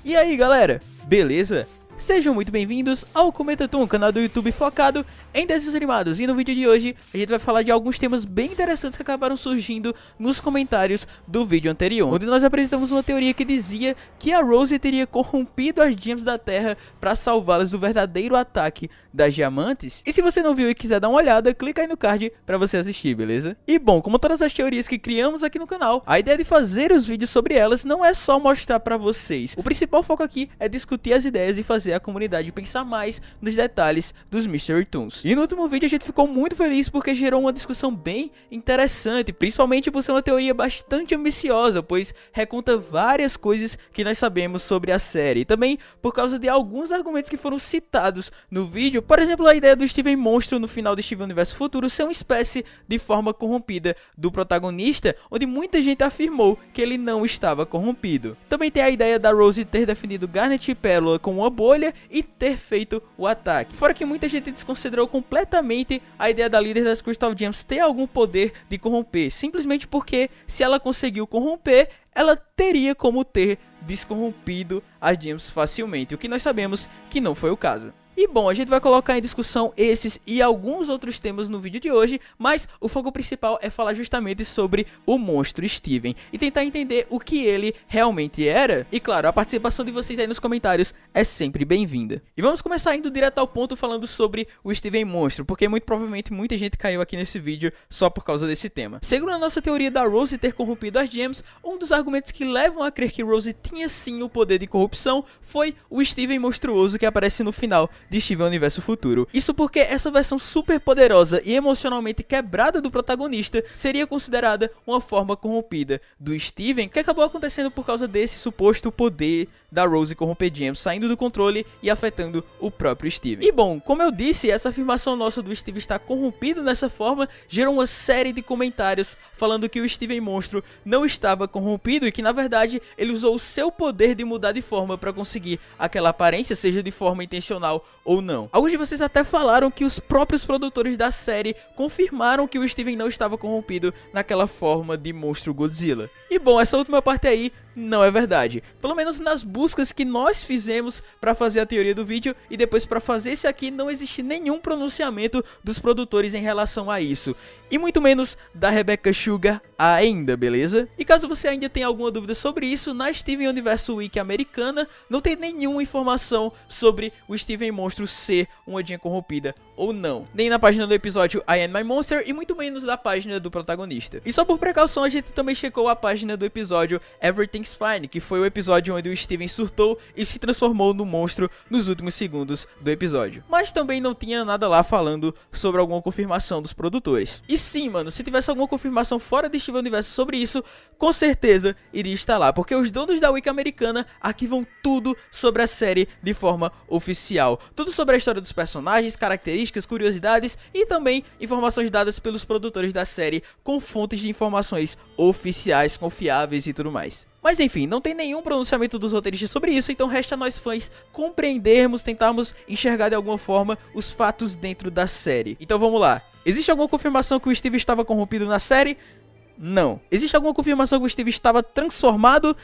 E aí galera, beleza? Sejam muito bem-vindos ao Comenta Toon, canal do YouTube focado em desenhos animados. E no vídeo de hoje a gente vai falar de alguns temas bem interessantes que acabaram surgindo nos comentários do vídeo anterior, onde nós apresentamos uma teoria que dizia que a Rose teria corrompido as gems da Terra para salvá-las do verdadeiro ataque das diamantes. E se você não viu e quiser dar uma olhada, clica aí no card para você assistir, beleza? E bom, como todas as teorias que criamos aqui no canal, a ideia de fazer os vídeos sobre elas não é só mostrar para vocês. O principal foco aqui é discutir as ideias e fazer a comunidade pensar mais nos detalhes dos Mystery Toons. E no último vídeo a gente ficou muito feliz porque gerou uma discussão bem interessante, principalmente por ser uma teoria bastante ambiciosa, pois reconta várias coisas que nós sabemos sobre a série, e também por causa de alguns argumentos que foram citados no vídeo. Por exemplo, a ideia do Steven Monstro no final de Steven Universo Futuro ser uma espécie de forma corrompida do protagonista, onde muita gente afirmou que ele não estava corrompido. Também tem a ideia da Rose ter definido Garnet e Pérola com uma bolha e ter feito o ataque. Fora que muita gente desconsiderou completamente a ideia da líder das Crystal Gems ter algum poder de corromper, simplesmente porque se ela conseguiu corromper, ela teria como ter descorrompido as Gems facilmente, o que nós sabemos que não foi o caso. E bom, a gente vai colocar em discussão esses e alguns outros temas no vídeo de hoje, mas o foco principal é falar justamente sobre o monstro Steven e tentar entender o que ele realmente era. E claro, a participação de vocês aí nos comentários é sempre bem-vinda. E vamos começar indo direto ao ponto falando sobre o Steven Monstro, porque muito provavelmente muita gente caiu aqui nesse vídeo só por causa desse tema. Segundo a nossa teoria da Rose ter corrompido as Gems, um dos argumentos que levam a crer que Rose tinha sim o poder de corrupção foi o Steven monstruoso que aparece no final de Steven Universo Futuro. Isso porque essa versão super poderosa e emocionalmente quebrada do protagonista seria considerada uma forma corrompida do Steven, que acabou acontecendo por causa desse suposto poder da Rose corromper Gems saindo do controle e afetando o próprio Steven. E bom, como eu disse, essa afirmação nossa do Steven estar corrompido dessa forma gerou uma série de comentários falando que o Steven Monstro não estava corrompido e que na verdade ele usou o seu poder de mudar de forma para conseguir aquela aparência, seja de forma intencional ou não. Alguns de vocês até falaram que os próprios produtores da série confirmaram que o Steven não estava corrompido naquela forma de monstro Godzilla. E bom, essa última parte aí não é verdade. Pelo menos nas buscas que nós fizemos para fazer a teoria do vídeo e depois para fazer esse aqui, não existe nenhum pronunciamento dos produtores em relação a isso. E muito menos da Rebecca Sugar ainda, beleza? E caso você ainda tenha alguma dúvida sobre isso, na Steven Universo Wiki americana não tem nenhuma informação sobre o Steven Monstro ser uma gem corrompida ou não. Nem na página do episódio I Am My Monster e muito menos da página do protagonista. E só por precaução a gente também checou a página do episódio Everything's Fine, que foi o episódio onde o Steven surtou e se transformou no monstro nos últimos segundos do episódio. Mas também não tinha nada lá falando sobre alguma confirmação dos produtores. E sim, mano, se tivesse alguma confirmação fora de Steven Universo sobre isso, com certeza iria estar lá, porque os donos da Wiki americana arquivam tudo sobre a série de forma oficial. Tudo sobre a história dos personagens, características, curiosidades e também informações dadas pelos produtores da série com fontes de informações oficiais, confiáveis e tudo mais. Mas enfim, não tem nenhum pronunciamento dos roteiristas sobre isso, então resta a nós fãs compreendermos, tentarmos enxergar de alguma forma os fatos dentro da série. Então vamos lá. Existe alguma confirmação que o Steve estava corrompido na série? Não. Existe alguma confirmação que o Steve estava transformado?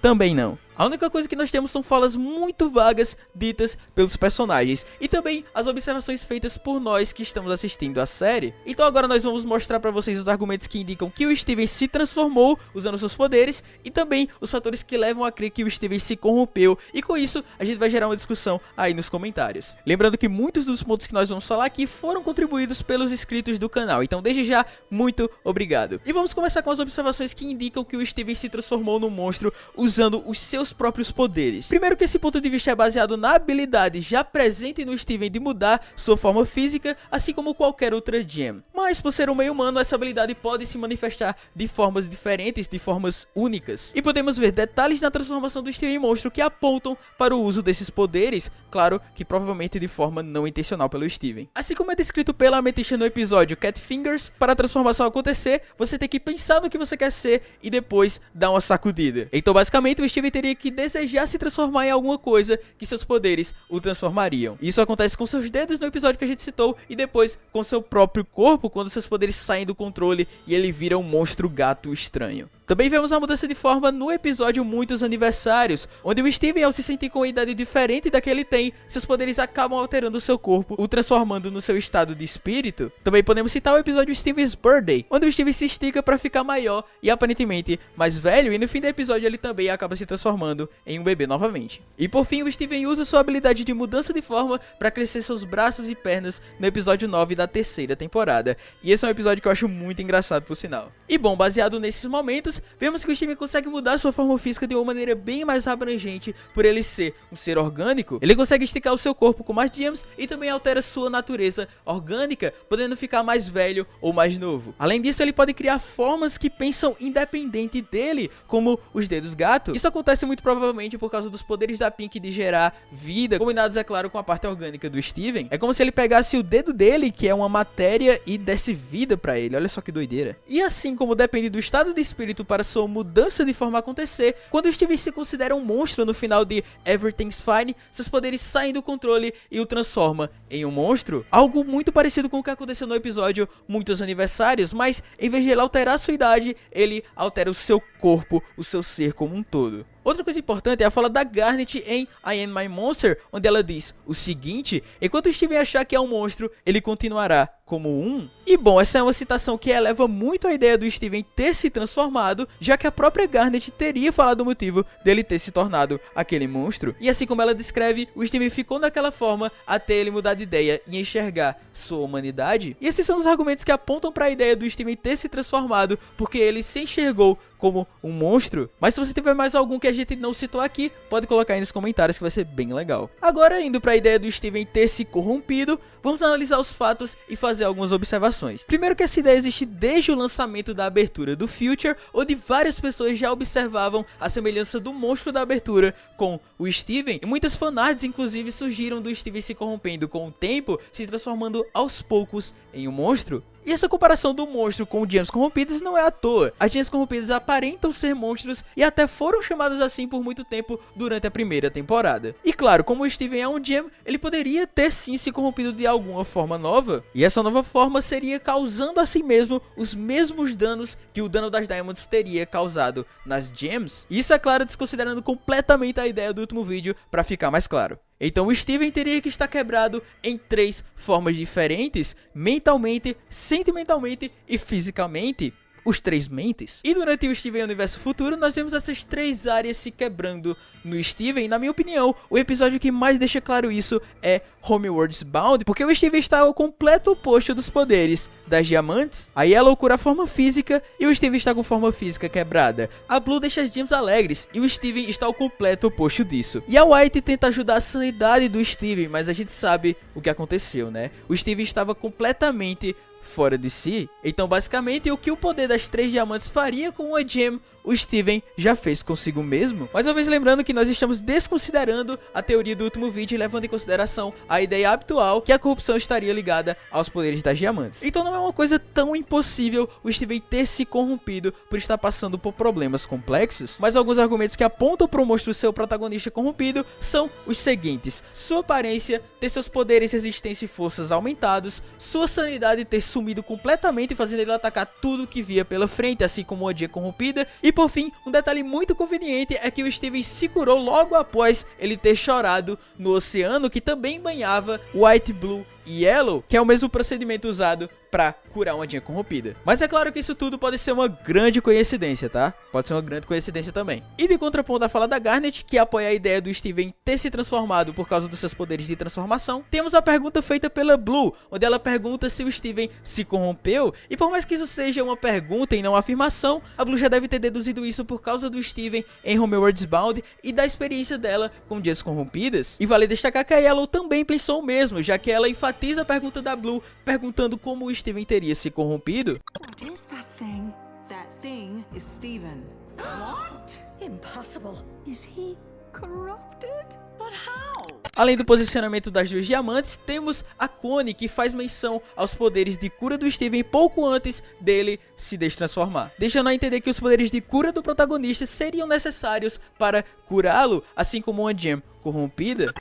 Também não. A única coisa que nós temos são falas muito vagas ditas pelos personagens e também as observações feitas por nós que estamos assistindo a série. Então agora nós vamos mostrar para vocês os argumentos que indicam que o Steven se transformou usando seus poderes e também os fatores que levam a crer que o Steven se corrompeu, e com isso a gente vai gerar uma discussão aí nos comentários. Lembrando que muitos dos pontos que nós vamos falar aqui foram contribuídos pelos inscritos do canal, então desde já, muito obrigado. E vamos começar com as observações que indicam que o Steven se transformou no monstro usando os seus próprios poderes. Primeiro que esse ponto de vista é baseado na habilidade já presente no Steven de mudar sua forma física, assim como qualquer outra gem. Mas por ser um meio humano, essa habilidade pode se manifestar de formas diferentes, de formas únicas. E podemos ver detalhes na transformação do Steven Monstro que apontam para o uso desses poderes, claro que provavelmente de forma não intencional pelo Steven. Assim como é descrito pela Amethyst no episódio Cat Fingers, para a transformação acontecer, você tem que pensar no que você quer ser e depois dar uma sacudida. Então basicamente o Steven teria que desejar se transformar em alguma coisa que seus poderes o transformariam. Isso acontece com seus dedos no episódio que a gente citou e depois com seu próprio corpo quando seus poderes saem do controle e ele vira um monstro gato estranho. Também vemos a mudança de forma no episódio Muitos Aniversários, onde o Steven, ao se sentir com uma idade diferente da que ele tem, seus poderes acabam alterando o seu corpo, o transformando no seu estado de espírito. Também podemos citar o episódio Steven's Birthday, onde o Steven se estica para ficar maior e aparentemente mais velho, e no fim do episódio ele também acaba se transformando em um bebê novamente. E por fim, o Steven usa sua habilidade de mudança de forma para crescer seus braços e pernas no episódio 9 da terceira temporada. E esse é um episódio que eu acho muito engraçado, por sinal. E bom, baseado nesses momentos, vemos que o Steven consegue mudar sua forma física de uma maneira bem mais abrangente. Por ele ser um ser orgânico, ele consegue esticar o seu corpo com mais gems e também altera sua natureza orgânica, podendo ficar mais velho ou mais novo. Além disso, ele pode criar formas que pensam independente dele, como os dedos gato. Isso acontece muito provavelmente por causa dos poderes da Pink de gerar vida, combinados, é claro, com a parte orgânica do Steven. É como se ele pegasse o dedo dele, que é uma matéria, e desse vida pra ele. Olha só que doideira. E assim como depende do estado de espírito para sua mudança de forma acontecer, quando o Steven se considera um monstro no final de Everything's Fine, seus poderes saem do controle e o transforma em um monstro. Algo muito parecido com o que aconteceu no episódio Muitos Aniversários, mas em vez de ele alterar sua idade, ele altera o seu corpo, o seu ser como um todo. Outra coisa importante é a fala da Garnet em I Am My Monster, onde ela diz o seguinte: enquanto o Steven achar que é um monstro, ele continuará como um. E bom, essa é uma citação que eleva muito a ideia do Steven ter se transformado, já que a própria Garnet teria falado o motivo dele ter se tornado aquele monstro. E assim como ela descreve, o Steven ficou daquela forma até ele mudar de ideia e enxergar sua humanidade. E esses são os argumentos que apontam para a ideia do Steven ter se transformado, porque ele se enxergou como um monstro. Mas se você tiver mais algum que a gente não citou aqui, pode colocar aí nos comentários que vai ser bem legal. Agora, indo para a ideia do Steven ter se corrompido, vamos analisar os fatos e fazer algumas observações. Primeiro, que essa ideia existe desde o lançamento da abertura do Future, onde várias pessoas já observavam a semelhança do monstro da abertura com o Steven, e muitas fanarts inclusive surgiram do Steven se corrompendo com o tempo, se transformando aos poucos em um monstro. E essa comparação do monstro com os gems corrompidas não é à toa. As gems corrompidas aparentam ser monstros e até foram chamadas assim por muito tempo durante a primeira temporada. E claro, como o Steven é um gem, ele poderia ter sim se corrompido de alguma forma nova. E essa nova forma seria causando a si mesmo os mesmos danos que o dano das Diamonds teria causado nas gems. E isso é claro desconsiderando completamente a ideia do último vídeo, para ficar mais claro. Então o Steven teria que estar quebrado em 3 formas diferentes: mentalmente, sentimentalmente e fisicamente. Os 3 mentes. E durante o Steven Universo Futuro, nós vemos essas 3 áreas se quebrando no Steven. E na minha opinião, o episódio que mais deixa claro isso é Homeworld Bound, porque o Steven está ao completo oposto dos poderes das diamantes. A Yellow cura a forma física e o Steven está com forma física quebrada. A Blue deixa as gems alegres e o Steven está ao completo oposto disso. E a White tenta ajudar a sanidade do Steven, mas a gente sabe o que aconteceu, né? O Steven estava completamente fora de si. Então basicamente o que o poder das 3 diamantes faria com uma gem, o Steven já fez consigo mesmo. Mais uma vez lembrando que nós estamos desconsiderando a teoria do último vídeo e levando em consideração a ideia habitual que a corrupção estaria ligada aos poderes das diamantes. Então não é uma coisa tão impossível o Steven ter se corrompido por estar passando por problemas complexos. Mas alguns argumentos que apontam para o monstro ser o protagonista corrompido são os seguintes: sua aparência, ter seus poderes, resistência e forças aumentados, sua sanidade ter sumido completamente, fazendo ele atacar tudo que via pela frente, assim como uma gem corrompida. E por fim, um detalhe muito conveniente é que o Steven se curou logo após ele ter chorado no oceano, que também banhava White, Blue e Yellow, que é o mesmo procedimento usado para curar uma gem corrompida. Mas é claro que isso tudo pode ser uma grande coincidência, tá? Pode ser uma grande coincidência também. E de contraponto à fala da Garnet, que apoia a ideia do Steven ter se transformado por causa dos seus poderes de transformação, temos a pergunta feita pela Blue, onde ela pergunta se o Steven se corrompeu. E por mais que isso seja uma pergunta e não uma afirmação, a Blue já deve ter deduzido isso por causa do Steven em Homeworld Bound e da experiência dela com gems corrompidas. E vale destacar que a Yellow também pensou o mesmo, já que ela enfatiza a pergunta da Blue, perguntando como o Steven teria se corrompido. What is that thing? That thing is Steven. What? Impossible. Is he corrupted? But how? Além do posicionamento das 2 diamantes, temos a Connie, que faz menção aos poderes de cura do Steven pouco antes dele se destransformar, deixando a entender que os poderes de cura do protagonista seriam necessários para curá-lo, assim como uma gem corrompida.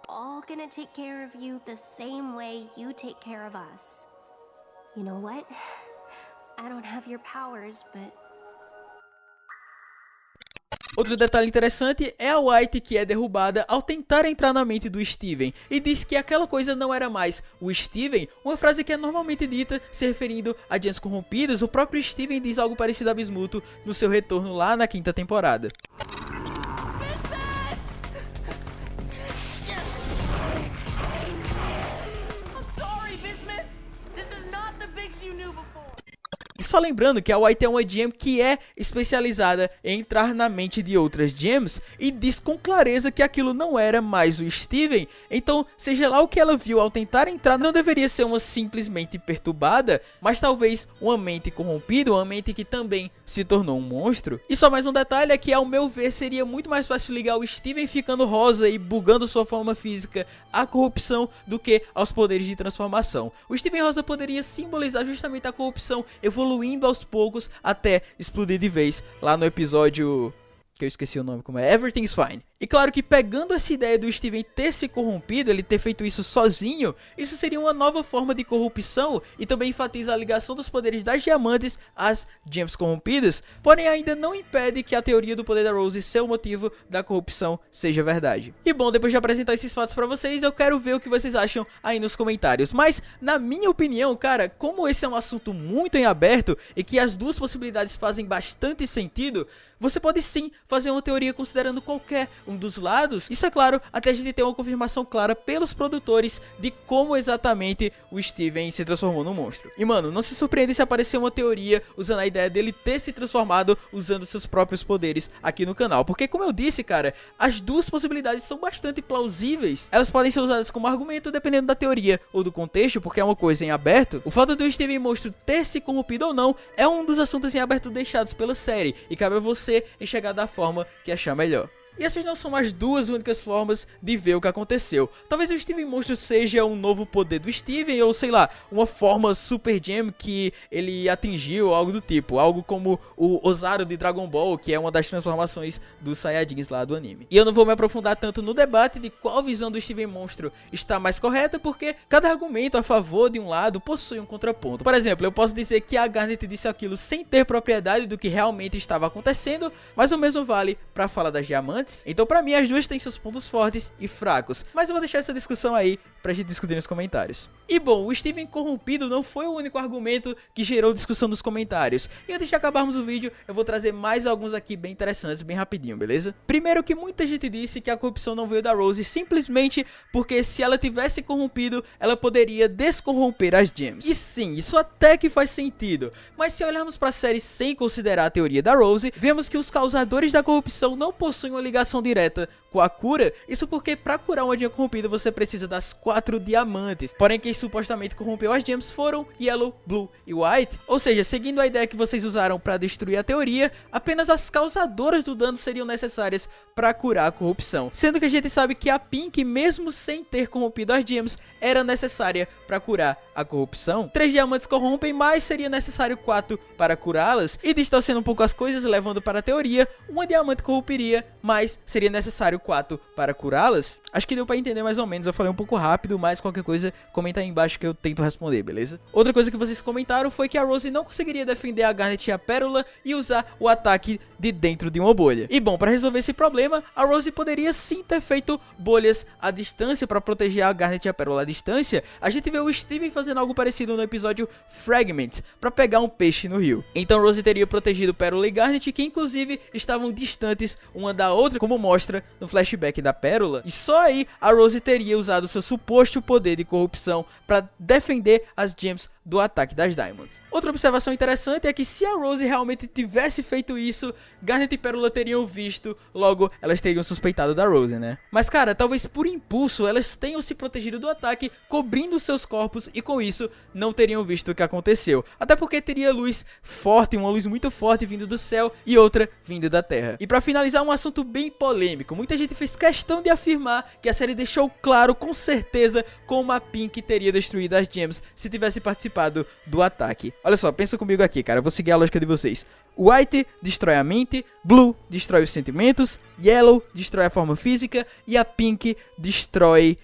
All gonna take care of you the same way you take care of us. You know what? I don't have your powers, but Outro detalhe interessante é a White, que é derrubada ao tentar entrar na mente do Steven e diz que aquela coisa não era mais o Steven, uma frase que é normalmente dita se referindo a gems corrompidas. O próprio Steven diz algo parecido a Bismuth no seu retorno lá na 5ª temporada. E só lembrando que a White é uma gem que é especializada em entrar na mente de outras gems e diz com clareza que aquilo não era mais o Steven. Então, seja lá o que ela viu ao tentar entrar, não deveria ser uma simplesmente perturbada, mas talvez uma mente corrompida, uma mente que também se tornou um monstro. E só mais um detalhe é que, ao meu ver, seria muito mais fácil ligar o Steven ficando rosa e bugando sua forma física à corrupção do que aos poderes de transformação. O Steven rosa poderia simbolizar justamente a corrupção, evoluindo aos poucos até explodir de vez lá no episódio que eu esqueci o nome, como é Everything's Fine. E claro que, pegando essa ideia do Steven ter se corrompido, ele ter feito isso sozinho, isso seria uma nova forma de corrupção e também enfatiza a ligação dos poderes das diamantes às gems corrompidas, porém ainda não impede que a teoria do poder da Rose ser o motivo da corrupção seja verdade. E bom, depois de apresentar esses fatos pra vocês, eu quero ver o que vocês acham aí nos comentários. Mas, na minha opinião, cara, como esse é um assunto muito em aberto e que as duas possibilidades fazem bastante sentido, você pode sim fazer uma teoria considerando qualquer um dos lados. Isso é claro, até a gente ter uma confirmação clara pelos produtores de como exatamente o Steven se transformou no monstro. E mano, não se surpreende se aparecer uma teoria usando a ideia dele ter se transformado usando seus próprios poderes aqui no canal, porque como eu disse, cara, as duas possibilidades são bastante plausíveis. Elas podem ser usadas como argumento dependendo da teoria ou do contexto, porque é uma coisa em aberto. O fato do Steven monstro ter se corrompido ou não é um dos assuntos em aberto deixados pela série, e cabe a você enxergar da forma que achar melhor. E essas não são as duas únicas formas de ver o que aconteceu. Talvez o Steven monstro seja um novo poder do Steven, ou sei lá, uma forma super gem que ele atingiu, algo do tipo. Algo como o Ozaru de Dragon Ball, que é uma das transformações dos Saiyajins lá do anime. E eu não vou me aprofundar tanto no debate de qual visão do Steven monstro está mais correta, porque cada argumento a favor de um lado possui um contraponto. Por exemplo, eu posso dizer que a Garnet disse aquilo sem ter propriedade do que realmente estava acontecendo, mas o mesmo vale para falar das diamantes. Então pra mim as duas têm seus pontos fortes e fracos, mas eu vou deixar essa discussão aí pra gente discutir nos comentários. E bom, o Steven corrompido não foi o único argumento que gerou discussão nos comentários. E antes de acabarmos o vídeo, eu vou trazer mais alguns aqui bem interessantes, bem rapidinho, beleza? Primeiro, que muita gente disse que a corrupção não veio da Rose simplesmente porque se ela tivesse corrompido, ela poderia descorromper as gems. E sim, isso até que faz sentido, mas se olharmos pra série sem considerar a teoria da Rose, vemos que os causadores da corrupção não possuem uma ligação direta com a cura. Isso porque pra curar uma gem corrompida você precisa das 4 diamantes, porém quem supostamente corrompeu as gems foram Yellow, Blue e White. Ou seja, seguindo a ideia que vocês usaram pra destruir a teoria, apenas as causadoras do dano seriam necessárias pra curar a corrupção, sendo que a gente sabe que a Pink, mesmo sem ter corrompido as gems, era necessária pra curar a corrupção. 3 diamantes corrompem, mas seria necessário 4 para curá-las, e distorcendo um pouco as coisas, levando para a teoria, uma diamante corromperia, mas seria necessário 4 para curá-las. Acho que deu pra entender mais ou menos, eu falei um pouco rápido, mas qualquer coisa comenta aí embaixo que eu tento responder, beleza? Outra coisa que vocês comentaram foi que a Rose não conseguiria defender a Garnet e a Pérola e usar o ataque de dentro de uma bolha. E bom, para resolver esse problema, a Rose poderia sim ter feito bolhas à distância para proteger a Garnet e a Pérola à distância. A gente vê o Steven fazendo algo parecido no episódio Fragments, para pegar um peixe no rio. Então Rose teria protegido Pérola e Garnet, que inclusive estavam distantes uma da outra, como mostra no flashback da Pérola. E só aí a Rose teria usado seu suposto poder de corrupção para defender as gems do ataque das Diamonds. Outra observação interessante é que se a Rose realmente tivesse feito isso, Garnet e Pérola teriam visto, logo elas teriam suspeitado da Rose, né? Mas cara, talvez por impulso elas tenham se protegido do ataque, cobrindo seus corpos, e com isso não teriam visto o que aconteceu. Até porque teria luz forte, uma luz muito forte vindo do céu e outra vindo da terra. E pra finalizar, um assunto bem polêmico. Muita gente fez questão de afirmar que a série deixou claro com certeza como a Pink teria destruído as gems se tivesse participado do ataque. Olha só, pensa comigo aqui, cara, eu vou seguir a lógica de vocês. White destrói a mente, Blue destrói os sentimentos, Yellow destrói a forma física e a Pink destrói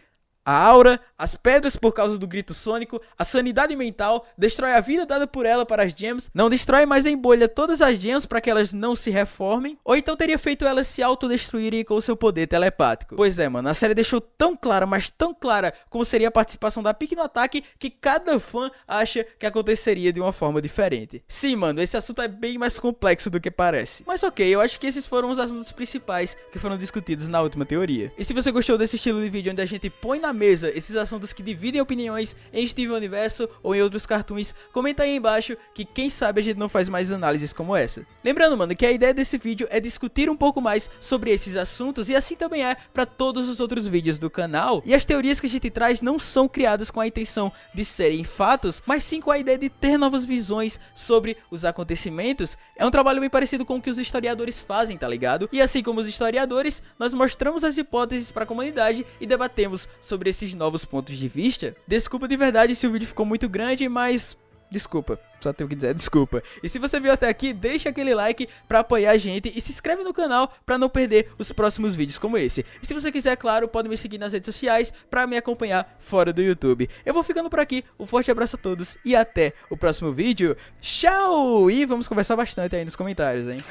a aura, as pedras por causa do grito sônico, a sanidade mental, destrói a vida dada por ela para as gems, não destrói, mas embolha todas as gems para que elas não se reformem, ou então teria feito elas se autodestruírem com o seu poder telepático. Pois é, mano, a série deixou tão clara, mas tão clara como seria a participação da Pieck no ataque, que cada fã acha que aconteceria de uma forma diferente. Sim, mano, esse assunto é bem mais complexo do que parece. Mas ok, eu acho que esses foram os assuntos principais que foram discutidos na última teoria. E se você gostou desse estilo de vídeo onde a gente põe na mesa esses assuntos que dividem opiniões em Steven Universo ou em outros cartoons, comenta aí embaixo que quem sabe a gente não faz mais análises como essa. Lembrando, mano, que a ideia desse vídeo é discutir um pouco mais sobre esses assuntos e assim também é para todos os outros vídeos do canal. E as teorias que a gente traz não são criadas com a intenção de serem fatos, mas sim com a ideia de ter novas visões sobre os acontecimentos. É um trabalho bem parecido com o que os historiadores fazem, tá ligado? E assim como os historiadores, nós mostramos as hipóteses para a comunidade e debatemos sobre esses novos pontos de vista. Desculpa de verdade se o vídeo ficou muito grande, mas desculpa, só tenho que dizer desculpa. E se você viu até aqui, deixa aquele like pra apoiar a gente e se inscreve no canal pra não perder os próximos vídeos como esse. E se você quiser, claro, pode me seguir nas redes sociais pra me acompanhar fora do YouTube. Eu vou ficando por aqui, um forte abraço a todos e até o próximo vídeo. Tchau! E vamos conversar bastante aí nos comentários, hein?